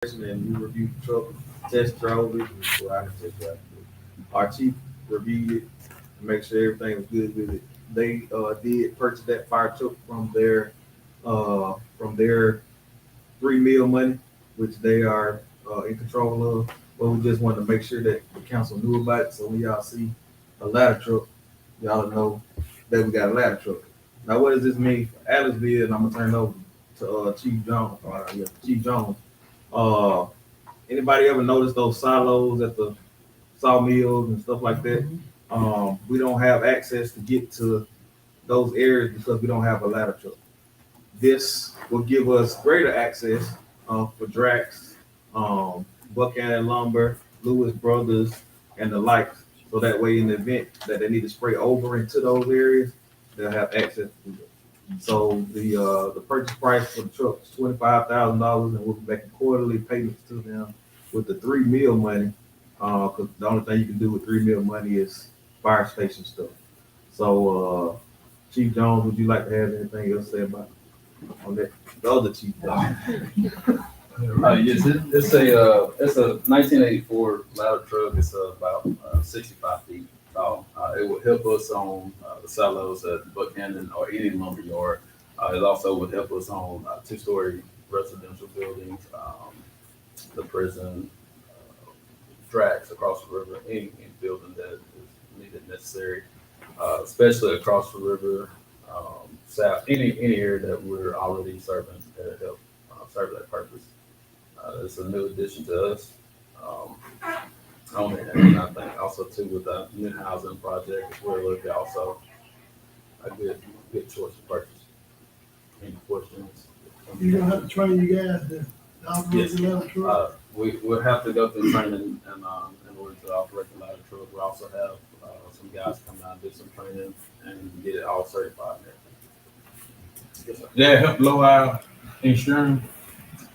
and you reviewed the truck, test drove it, well, I didn't test drive it. Our chief reviewed it to make sure everything was good with it. They did purchase that fire truck from their 3 meal money, which they are in control of. But we just wanted to make sure that the council knew about it. So when y'all see a ladder truck, y'all know that we got a ladder truck. Now, what does this mean for Aliceville? And I'm gonna turn it over to Chief Jones. Chief Jones. Uh, Anybody ever notice those silos at the sawmills and stuff like that? We don't have access to get to those areas because we don't have a ladder truck. This will give us greater access for Drax, Buchanan Lumber, Lewis Brothers, and the likes. So that way, in the event that they need to spray over into those areas, they'll have access to do that. So the purchase price for the truck is $25,000, and we'll be making quarterly payments to them with the 3 meal money. Because the only thing you can do with 3 meal money is fire station stuff. So, Chief Jones, would you like to have anything else to say about on that? The other Chief Jones. Yes, it's a 1984 ladder truck. It's about 65 feet tall. It will help us on the silos at Buchanan or any lumber yard. It also would help us on 2-story residential buildings, the prison, tracks across the river, any building that is needed necessary, especially across the river, south, any area that we're already serving that help serve that purpose. It's a new addition to us. And I think also too with the new housing project, we're looking also a good choice of purchase. Any questions? You don't have to train you guys to operate Yes. the ladder truck? We'll have to go through training and in order to operate the ladder truck. We also have some guys come down and do some training and get it all certified and everything. Yes, sir. That help lower our insurance.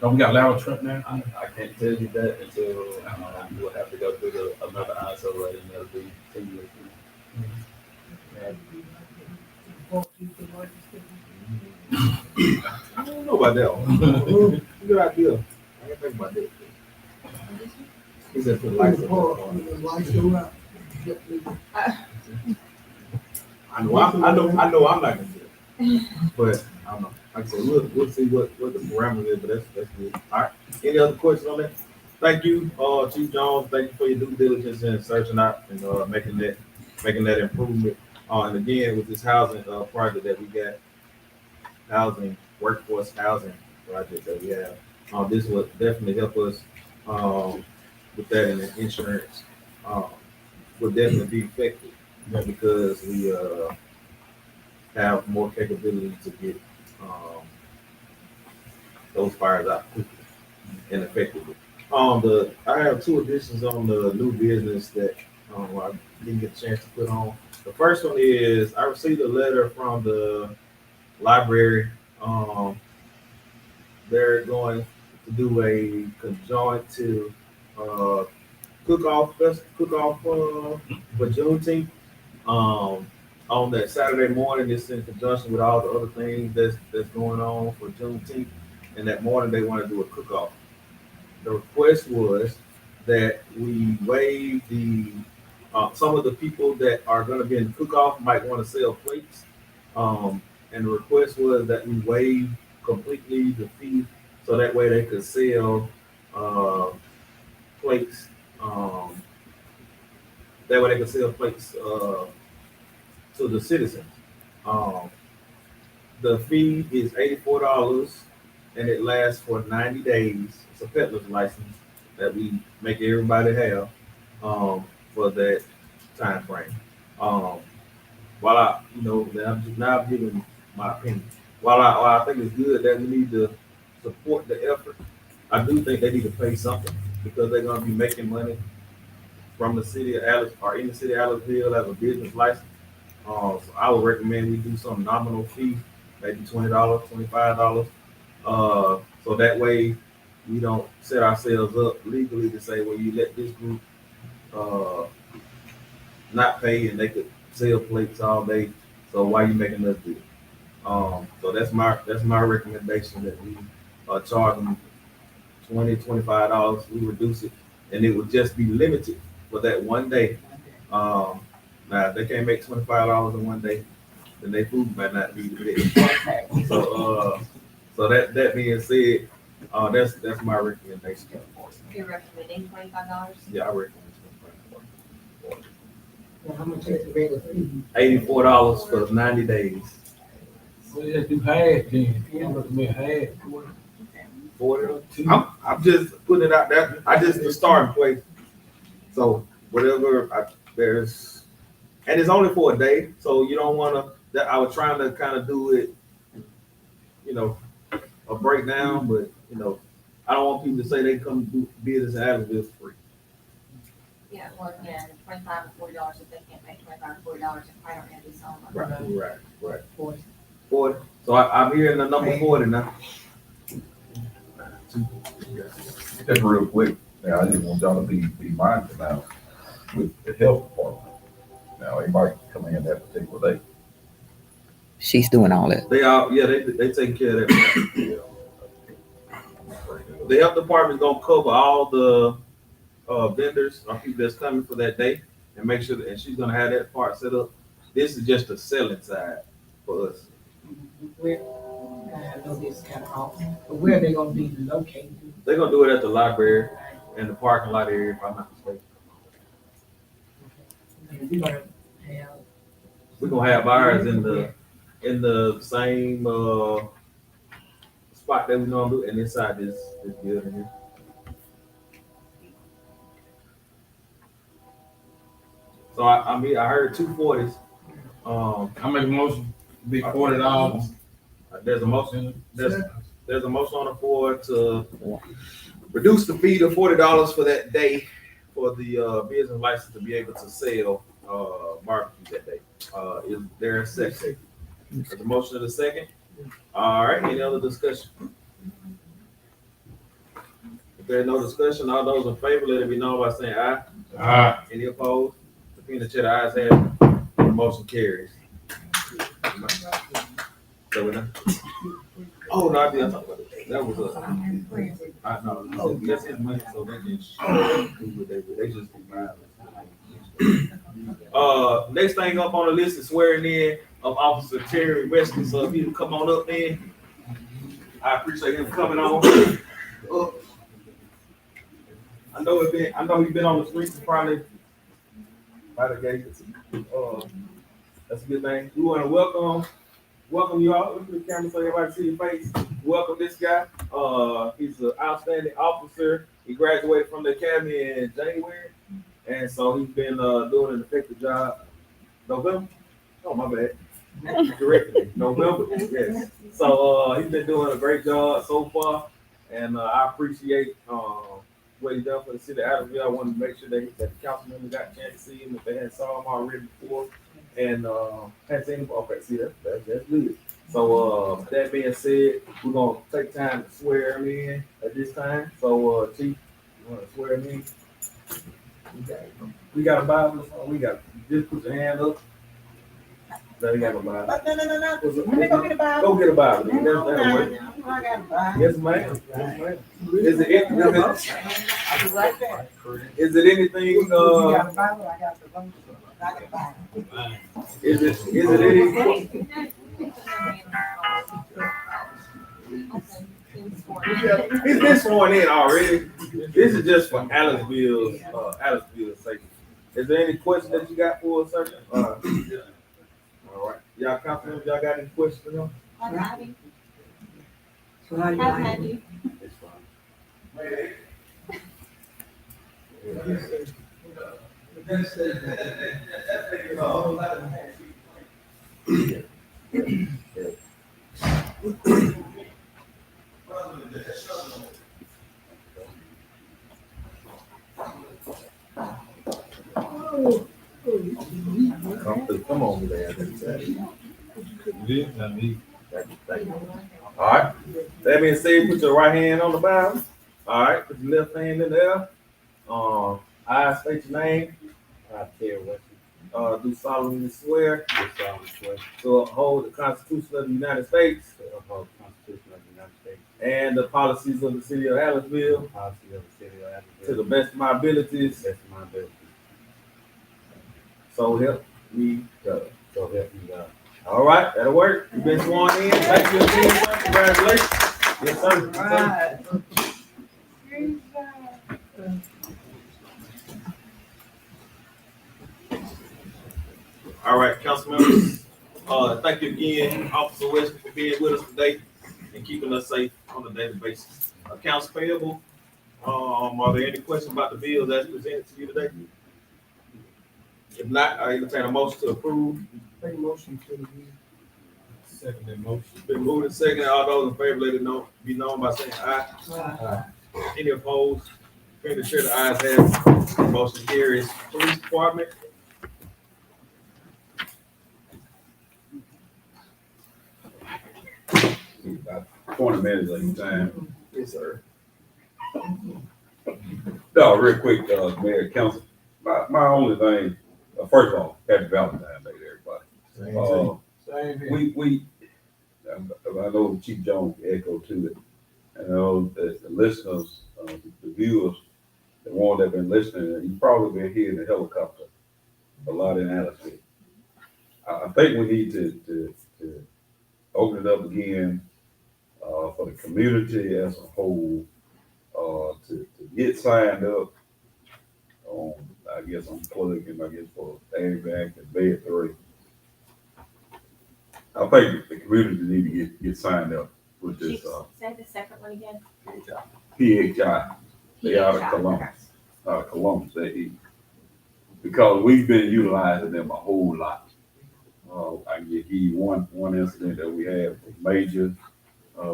So we got ladder truck now. I can't tell you that until we'll have to go through another ISO rating that'll be 10 years. I don't know about that one. Good idea. I didn't think about that. He said put lights on. The lights go out. I know I'm not gonna do it. But I don't know. Like I said, we'll see what the parameters is, but that's good. All right. Any other questions on that? Thank you, Chief Jones. Thank you for your due diligence in searching out and making that improvement. And again, with this housing project that we got, workforce housing project that we have, this will definitely help us with that, and the insurance will definitely be effective because we have more capability to get those fires out quickly and effectively. I have 2 additions on the new business that I didn't get a chance to put on. The first one is I received a letter from the library. They're going to do a conjoint to cook-off for Juneteenth. On that Saturday morning, it's in conjunction with all the other things that's going on for Juneteenth. And that morning, they want to do a cook-off. The request was that we waive some of the people that are going to be in the cook-off might want to sell plates. And the request was that we waive completely the fee so that way they could sell plates. That way they could sell plates to the citizens. The fee is $84 and it lasts for 90 days. It's a peddler's license that we make everybody have for that time frame. While I'm giving my opinion. While I think it's good that we need to support the effort, I do think they need to pay something because they're going to be making money from the city of Alice or in the city of Aliceville as a business license. So I would recommend we do some nominal fee, maybe $20, $25. So that way we don't set ourselves up legally to say, well, you let this group not pay and they could sell plates all day. So why are you making us do it? So that's my recommendation that we charge them $20, $25, we reduce it, and it would just be limited for that one day. Now, if they can't make $25 in one day, then their food might not be there. So that being said, that's my recommendation. You're recommending $25? Yeah, I recommend Now, how much is the regular fee? $84 for 90 days. So you just do half then. You recommend half. 40. I'm just putting it out there. I just the starting place. So whatever and it's only for a day, so you don't want to. That I was trying to kind of do it, a breakdown, but I don't want people to say they come do business in Aliceville for free. Yeah, well, again, $25 and $40 if they can't make $25 and $40 if I don't have this on. Right. 40. So I'm hearing the number 40 now. Just real quick, now, I just want y'all to be mindful now with the health department. Now, anybody can come in that particular day. She's doing all that. They take care of that. The health department's gonna cover all the vendors or people that's coming for that day and make sure and she's gonna have that part set up. This is just the selling side for us. Where, I know this kind of off, but where are they gonna be located? They're gonna do it at the library and the parking lot area, if I'm not mistaken. And we're gonna have. We're gonna have ours in the same spot that we normally do and inside this building here. So I heard 240s. I make a motion, to be $40. There's a motion. There's a motion on the floor to reduce the fee to $40 for that day for the business license to be able to sell barbecues that day. Is there a second? There's a motion of the second. All right, any other discussion? If there's no discussion, all those in favor, let it be known by saying aye. Aye. Any opposed? The peanut cheddar ayes have it. The motion carries. So we're done. Oh, no, I did talk about it. That was no, that's his money, so they can do what they just be violent. Next thing up on the list is swearing in of Officer Terry Wesley. So if he come on up, man, I appreciate him coming on. I know he's been on the streets and probably gave it. That's a good thing. We want to welcome you all. Look at the camera so everybody see your face. Welcome this guy. He's an outstanding officer. He graduated from the academy in January, and so he's been doing an effective job. November? Oh, my bad. Correctly, November. Yes. So he's been doing a great job so far, and I appreciate what he's done for the city of Aliceville. I wanted to make sure that the council members got a chance to see him if they hadn't saw him already before. And had seen him. Okay, see that's good. So that being said, we're gonna take time to swear him in at this time. So Chief, you wanna swear him in? We got a Bible. We got just put your hand up. No, you got a Bible. No. Let me go get a Bible. Go get a Bible. That'll work. I got a Bible. Yes, ma'am. Yes, ma'am. Is it anything? You got a Bible, I got the Bible. I got a Bible. Is it anything? He's been sworn in already. This is just for Aliceville's sake. Is there any question that you got for us, sir? All right. Y'all confident? Y'all got any questions for him? So how do you like it? It's fine. Come on, man. Thank you. All right. That being said, put your right hand on the Bible. All right. Put your left hand in there. I state your name. I Terry Wesley. Do solemnly swear. To uphold the Constitution of the United States. To uphold the Constitution of the United States. and the policies of the city of Aliceville policy of the city of to Aliceville, the best of my abilities. best of my ability. So help me God. So help me God. All right, that'll work. You've been sworn in. Thank you again, sir. Congratulations. Yes, sir. Yes, sir. All right, council members. Thank you again, Officer Wesley, for being with us today and keeping us safe on a daily basis. Accounts payable. Are there any questions about the bills that's presented to you today? If not, I entertain a motion to approve. Make a motion to Second that motion. Been moved and seconded. All those in favor, let it know, be known by saying aye. Any opposed? Hearing the chair, the ayes have it. Motion carries. Police Department. About 20 minutes at a time. Yes, sir. No, real quick, Mayor, Council, my only thing, first of all, happy Valentine's Day to everybody. Same here. I know Chief Jones echoed to it. I know that the listeners, the viewers, the one that been listening, you probably been hearing the helicopter a lot in Aliceville. I think we need to open it up again for the community as a whole, to get signed up on, I guess I'm plugging, for AVAC and Bed 3. I think the community need to get signed up with this, Say the second one again. PHI. They out of Columbus. Because we've been utilizing them a whole lot. I can give you one incident that we had was major.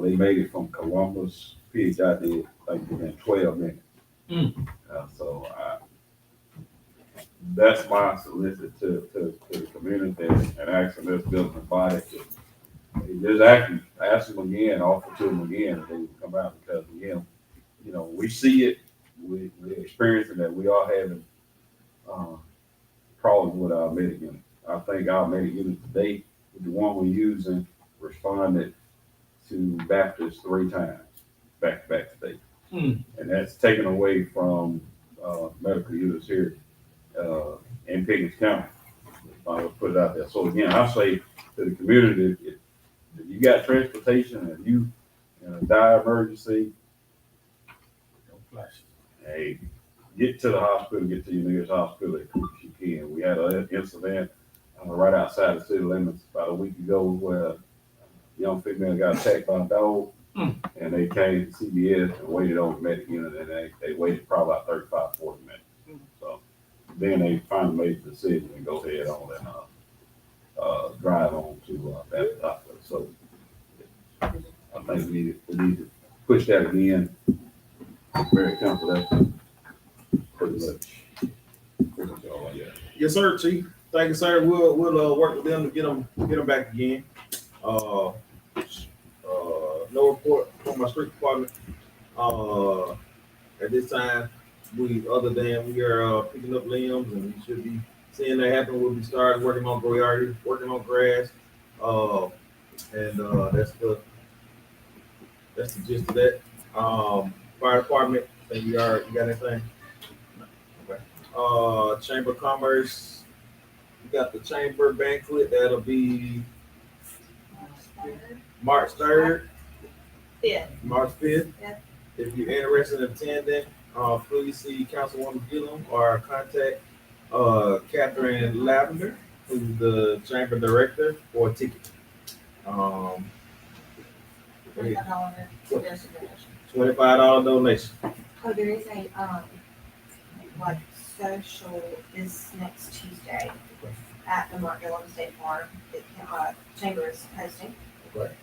They made it from Columbus. PHI did, within 12 minutes. So that's my solicit to the community and asking this building body to just ask them again, offer to them again if they can come out, because again, we see it, we're experiencing that we are having problems with our medic unit. I think our medic unit today, the one we're using, responded to Baptist 3 times back today. And that's taken away from medical units here in Pickens County. I would put it out there. So again, I say to the community, if you got transportation and you in a dire emergency, hey, get to the hospital, get to your nearest hospital as quick as you can. We had an incident right outside the city limits about a week ago where a young female got attacked by a dog, and they came to CBS and waited on the medic unit, and they waited probably about 35, 40 minutes. So then they finally made the decision to go ahead on and drive on to that hospital. So I think we need to push that again. Very comfortable. Pretty much all I got. Yes, sir, Chief. Thank you, sir. We'll work with them to get them back again. No report from my street department. At this time, other than we are picking up limbs, and we should be seeing that happen. We'll be starting working on grass. And that's the gist of that. Fire department, think you got anything? Okay. Chamber of Commerce, we got the chamber banquet, that'll be March 3rd. Yeah. March 5th. Yeah. If you're interested in attending, please see Councilwoman Gillum or contact Catherine Lavender, who's the chamber director, for a ticket. $25 donation. Oh, there is a, social is next Tuesday at the Markville State Farm. Chamber is hosting. Okay.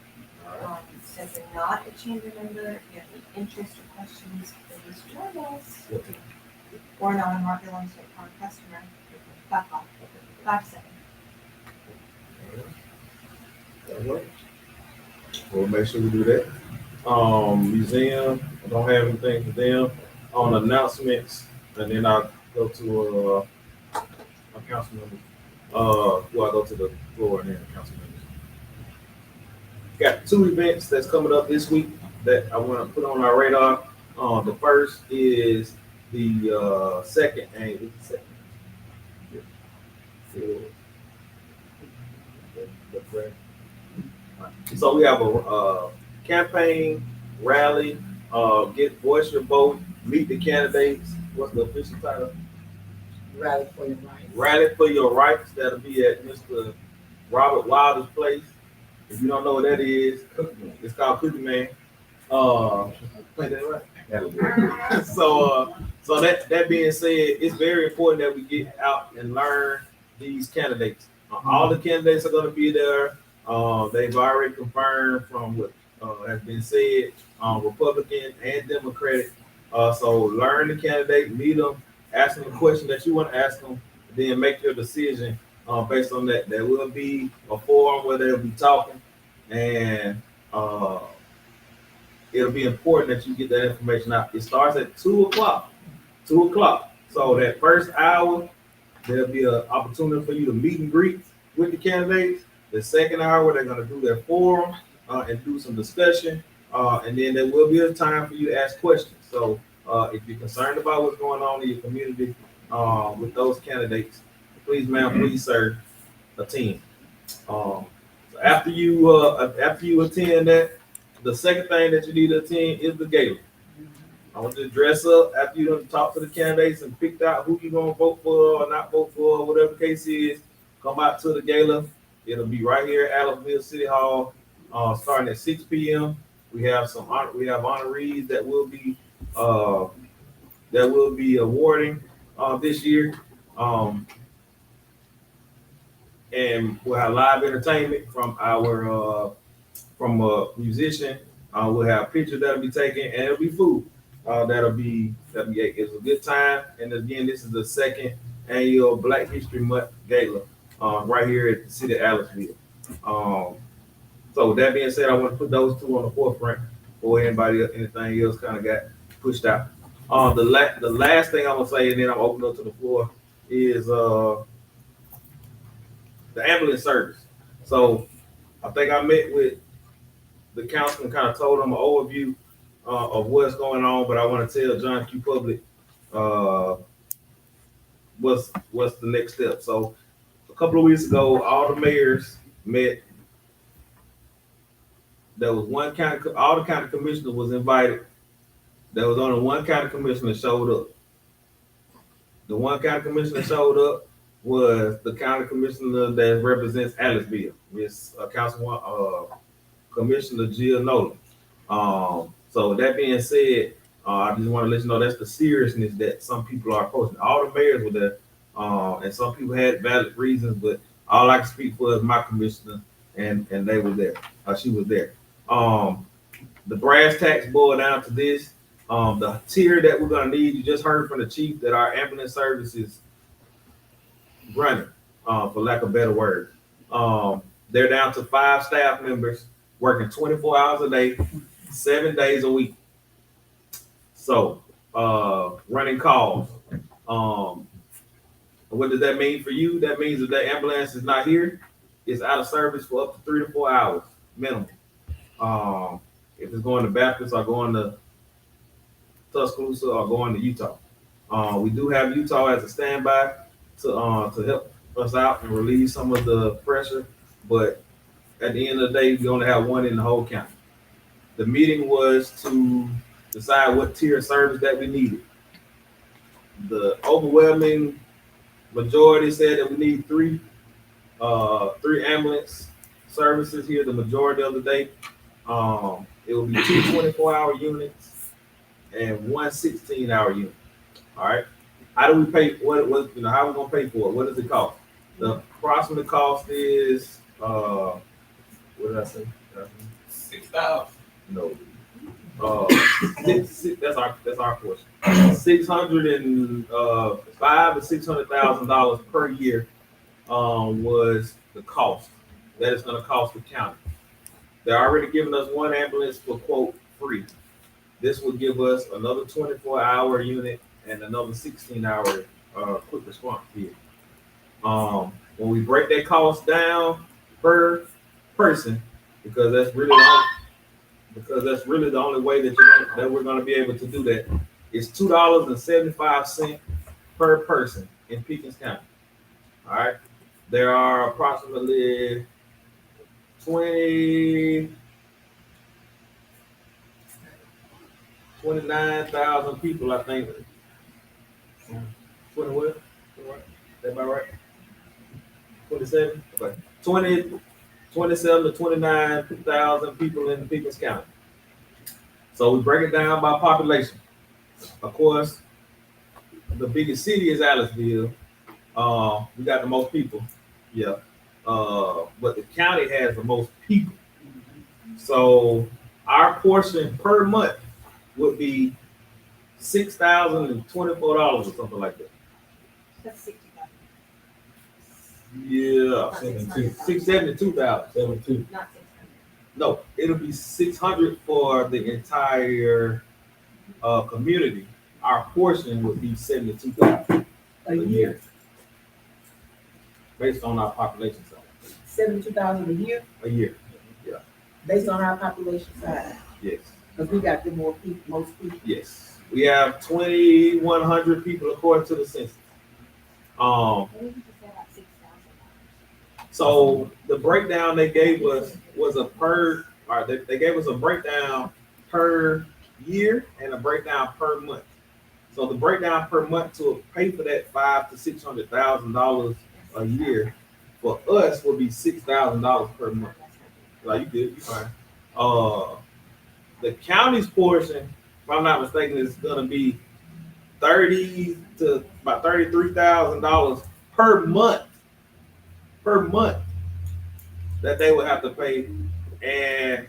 So if you're not a chamber member, if you have any interest or questions, please join us. Or not a Markville State Farm customer, 5 seconds. We'll make sure we do that. Museum, I don't have anything for them. On announcements, and then I'll go to my council members. I'll go to the floor and then the council members. Got 2 events that's coming up this week. that I want to put on our radar. The first is the second annual. So we have a campaign rally, get voice your vote, meet the candidates. What's the official title? Rally for your rights. Rally for your rights. That'll be at Mr. Robert Wilder's place. If you don't know what that is, it's called Cookie Man. Play that right. So that being said, it's very important that we get out and learn these candidates. All the candidates are going to be there. They've already confirmed from what has been said, Republican and Democratic. So learn the candidate, meet them, ask them the question that you want to ask them, then make your decision based on that. There will be a forum where they'll be talking, and it'll be important that you get that information out. It starts at 2:00. 2:00. So that first hour, there'll be an opportunity for you to meet and greet with the candidates. The second hour, they're going to do their forum and do some discussion. And then there will be a time for you to ask questions. So if you're concerned about what's going on in your community with those candidates, please, ma'am, please, sir, attend. So after you attend that, the second thing that you need to attend is the gala. I want you to dress up after you done talk to the candidates and picked out who you're gonna vote for or not vote for, whatever the case is. Come out to the gala. It'll be right here at Aliceville City Hall, starting at 6 p.m. We have honorees that will be awarding this year. And we'll have live entertainment from our from a musician. We'll have pictures that'll be taken, and it'll be food. It's a good time. And again, this is the second annual Black History Month Gala right here at the city of Aliceville. So with that being said, I want to put those two on the forefront before anything else kind of got pushed out. The last thing I'm gonna say, and then I'm open up to the floor, is the ambulance service. So I think I met with the council and kind of told them an overview of what's going on, but I want to tell John Q. Public what's the next step. So a couple of weeks ago, all the mayors met. There was all the county commissioners was invited. There was only one county commissioner showed up. The one county commissioner showed up was the county commissioner that represents Aliceville, Miss Commissioner Jill Nolan. So that being said, I just want to let you know that's the seriousness that some people are approaching. All the mayors were there, and some people had valid reasons, but all I can speak for is my commissioner, and they were there. She was there. The brass tacks boil down to this. The tier that we're gonna need, you just heard from the chief that our ambulance service is running, for lack of a better word. They're down to 5 staff members working 24 hours a day, 7 days a week. So running calls. What does that mean for you? That means that the ambulance is not here, it's out of service for up to 3 to 4 hours minimum. If it's going to Baptist or going to Tuscaloosa or going to Utah. We do have Utah as a standby to help us out and relieve some of the pressure, but at the end of the day, we only have one in the whole county. The meeting was to decide what tier of service that we needed. The overwhelming majority said that we need three ambulance services here, the majority of the day. It will be 2 24-hour units and 1 16-hour unit. All right. How do we pay? How are we gonna pay for it? What does it cost? The approximate cost is what did I say? 6,000. No. That's our portion. $605,000 to $600,000 per year was the cost that it's going to cost the county. They're already giving us one ambulance for quote free. This will give us another 24-hour unit and another 16-hour quick response here. When we break that cost down per person, because that's really all. because that's really the only way that that we're gonna be able to do that. It's $2.75 per person in Pickens County. All right. There are approximately 29,000 people, I think. 20 what? Is that about right? 27? Okay. 27 to 29,000 people in Pickens County. So we break it down by population. Of course, the biggest city is Aliceville. We got the most people. Yeah. But the county has the most people. So our portion per month would be $6,024 or something like that. That's 60,000, Yeah. not 600,000. 672,000. 72. Not 600. No, it'll be 600 for the entire community. Our portion would be 72,000 A year, based on our population size. 72,000 a year, A year. based on our population size, Yes. because we got the most people. Yes. We have 2,100 people according to the census. What did you just say about $6,000? So the breakdown they gave us was they gave us a breakdown per year and a breakdown per month. So the breakdown per month to pay for that $500,000 to $600,000 a year for us would be $6,000 per month. Like, you good, you fine. The county's portion, if I'm not mistaken, is gonna be $30,000 to about $33,000 per month. Per month that they would have to pay, and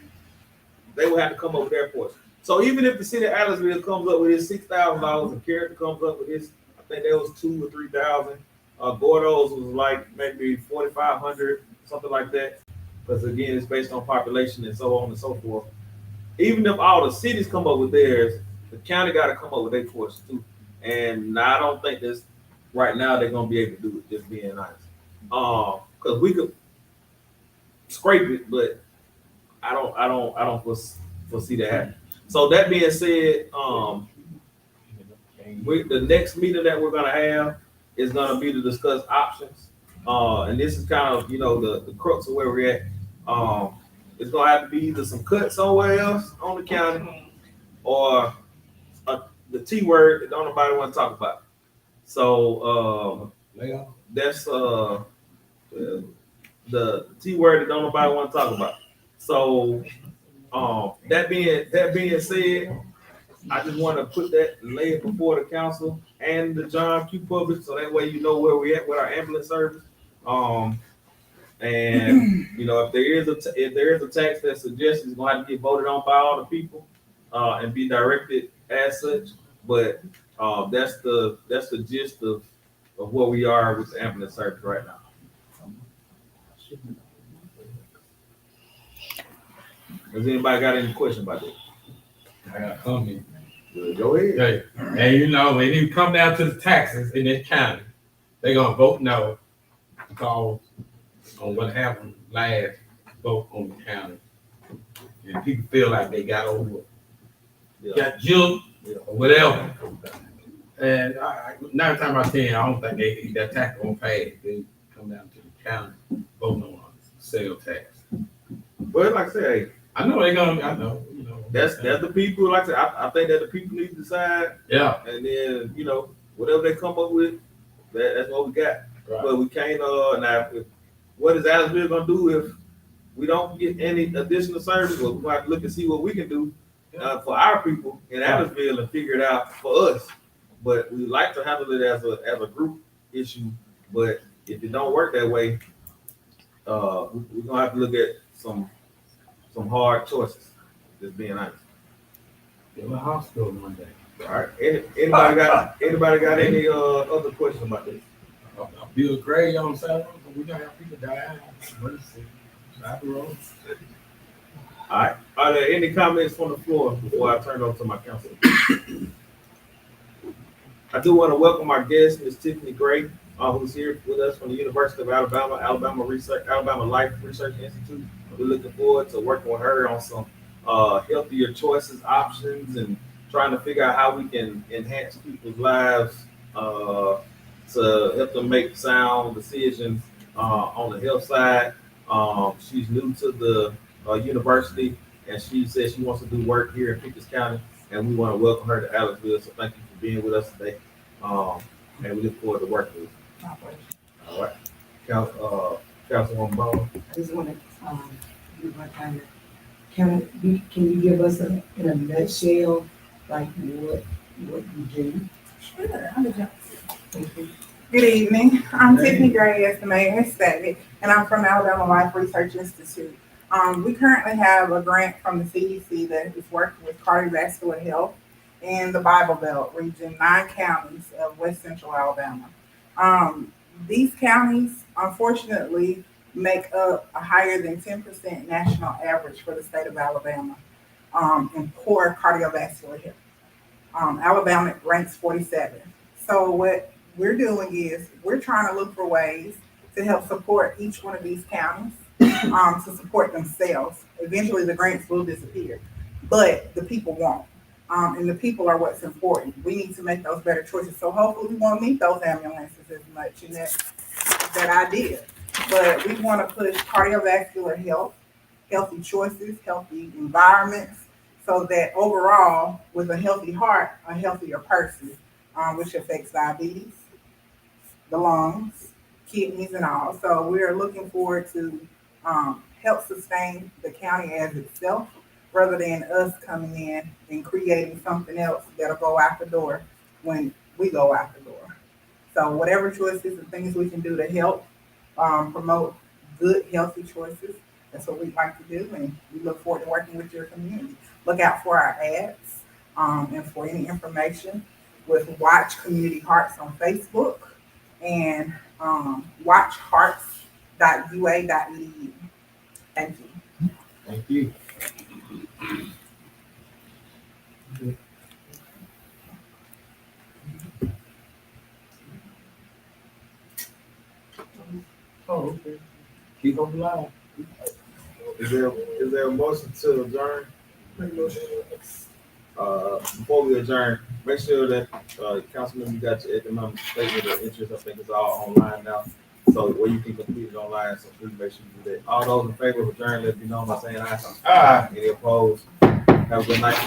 they would have to come up with their portion. So even if the city of Aliceville comes up with his $6,000 and Carroll comes up with his, I think that was 2,000 or 3,000. Gordo's was like maybe 4,500, something like that. Because again, it's based on population and so on and so forth. Even if all the cities come up with theirs, the county got to come up with their portion too. And I don't think this right now they're gonna be able to do it. Just being honest, because we could scrape it, but I don't foresee that happening. So that being said, the next meeting that we're gonna have is gonna be to discuss options. And this is kind of the crux of where we're at. It's gonna have to be either some cuts somewhere else on the county, or the T word that don't nobody want to talk about. So that's the T word that don't nobody want to talk about. So that being said, I just want to put that and lay it before the council and the John Q. Public, so that way you know where we at with our ambulance service. And if there is a tax that suggests it's going to have to get voted on by all the people and be directed as such. But that's the gist of where we are with the ambulance service right now. Has anybody got any question about that? I got a comment. Go ahead. Okay. And when you come down to the taxes in this county, they're gonna vote no because on what happened last vote on the county. And people feel like they got over, got jilted or whatever. And 9 times out of 10, I don't think that tax gonna pass. They come down to the county voting on sales tax. Well, like I say, I know they're gonna. I know. that's the people. Like I said, I think that the people need to decide. Yeah. And then whatever they come up with, that's what we got. Right. But we can't. Now, what is Aliceville gonna do if we don't get any additional service? Well, we might have to look and see what we can do for our people in Aliceville and figure it out for us. But we like to handle it as a group issue. But if it don't work that way, we're gonna have to look at some hard choices. Just being honest. In the hospital one day. All right. Anybody got any other questions about this? Bill Gray on Saturday, we gonna have people die. Side the road. All right. Are there any comments from the floor before I turn it over to my counsel? I do want to welcome our guest, Ms. Tiffany Gray, who's here with us from the University of Alabama Life Research Institute. We're looking forward to working with her on some healthier choices, options, and trying to figure out how we can enhance people's lives to help them make sound decisions on the health side. She's new to the university, and she says she wants to do work here in Pickens County, and we want to welcome her to Aliceville. So thank you for being with us today, and we look forward to working with you. All right, Councilwoman Ball. I just want to, give my comment. Can you give us in a nutshell, like what you do? Sure, I'm a jump. Thank you. Good evening. I'm Tiffany Gray, as the mayor stated, and I'm from Alabama Life Research Institute. We currently have a grant from the CDC that is working with cardiovascular health in the Bible Belt region, 9 counties of West Central Alabama. These counties, unfortunately, make up a higher than 10% national average for the state of Alabama in poor cardiovascular health. Alabama ranks 47. So what we're doing is we're trying to look for ways to help support each one of these counties to support themselves. Eventually the grants will disappear, but the people won't. And the people are what's important. We need to make those better choices. So hopefully we won't need those ambulances as much in that idea. But we want to push cardiovascular health, healthy choices, healthy environments, so that overall, with a healthy heart, a healthier person, which affects diabetes, the lungs, kidneys, and all. So we're looking forward to help sustain the county as itself, rather than us coming in and creating something else that'll go out the door when we go out the door. So whatever choices and things we can do to help promote good, healthy choices, that's what we'd like to do, and we look forward to working with your community. Look out for our ads and for any information with Watch Community Hearts on Facebook and watchhearts.ua.edu. Thank you. Thank you. Oh, okay. Keep on live. Is there a motion to adjourn? Before we adjourn, make sure that Councilman, you got your economic statement of interest. I think it's all online now, so where you can complete it online. So please make sure you do that. All those in favor of adjourn, let me know by saying aye. Aye. Any opposed? Have a good night.